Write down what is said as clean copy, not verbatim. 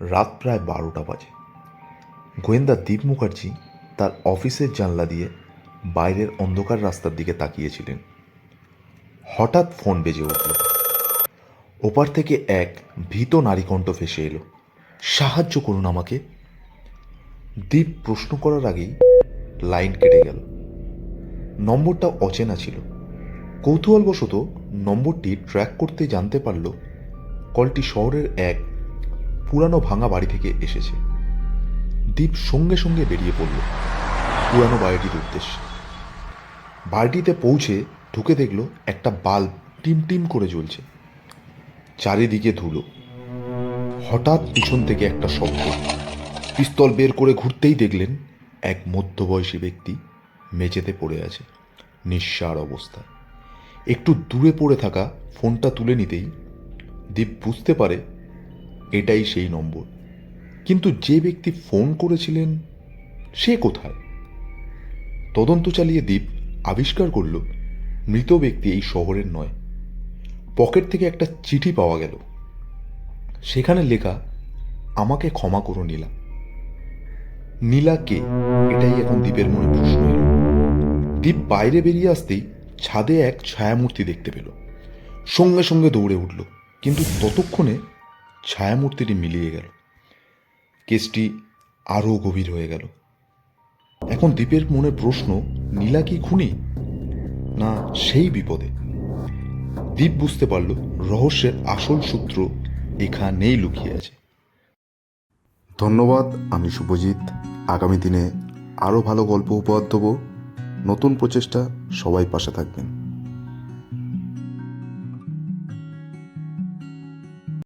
রাত প্রায় 12টা বাজে। গোয়েন্দা দীপ মুখার্জি তার অফিসের জানলা দিয়ে বাইরের অন্ধকার রাস্তার দিকে তাকিয়েছিলেন। হঠাৎ ফোন বেজে উঠল। ওপার থেকে এক ভীত নারীকণ্ঠ ভেসে এলো, সাহায্য করুন আমাকে। দীপ প্রশ্ন করার আগেই লাইন কেটে গেল। নম্বরটা অচেনা ছিল। কৌতূহলবশত নম্বরটি ট্র্যাক করতে জানতে পারল কলটি শহরের এক পুরানো ভাঙা বাড়ি থেকে এসেছে। দীপ সঙ্গে সঙ্গে বেরিয়ে পড়ল পুরানো বাড়িটির উদ্দেশ্যে। বাড়িটিতে পৌঁছে ঢুকে দেখল একটা বাল্ব টিম টিম করে জ্বলছে, চারিদিকে ধুলো। হঠাৎ পিছন থেকে একটা শব্দ। পিস্তল বের করে ঘুরতেই দেখলেন এক মধ্যবয়সী ব্যক্তি মেঝেতে পড়ে আছে, নিঃসাড় অবস্থায়। একটু দূরে পড়ে থাকা ফোনটা তুলে নিতেই দীপ বুঝতে পারে এটাই সেই নম্বর। কিন্তু যে ব্যক্তি ফোন করেছিলেন সে কোথায়? তদন্ত চালিয়ে দীপ আবিষ্কার করল মৃত ব্যক্তি এই শহরের নয়। পকেট থেকে একটা চিঠি পাওয়া গেল। সেখানে লেখা, আমাকে ক্ষমা করো নীলা। নীলা কে? এটাই এখন দীপের মনে প্রশ্ন এলো। দীপ বাইরে বেরিয়ে আসতেই ছাদে এক ছায়ামূর্তি দেখতে পেল। সঙ্গে সঙ্গে দৌড়ে উঠল, কিন্তু ততক্ষণে ছায়ামূর্তিটি মিলিয়ে গেল। কেসটি আরও গভীর হয়ে গেল। এখন দীপের মনে প্রশ্ন, নীলা কি খুনি, না সেই বিপদে? দীপ বুঝতে পারল রহস্যের আসল সূত্র এখানেই লুকিয়ে আছে। ধন্যবাদ। আমি শুভজিৎ। আগামী দিনে আরও ভালো গল্প উপহার দেবো। নতুন প্রচেষ্টা, সবাই পাশে থাকবেন।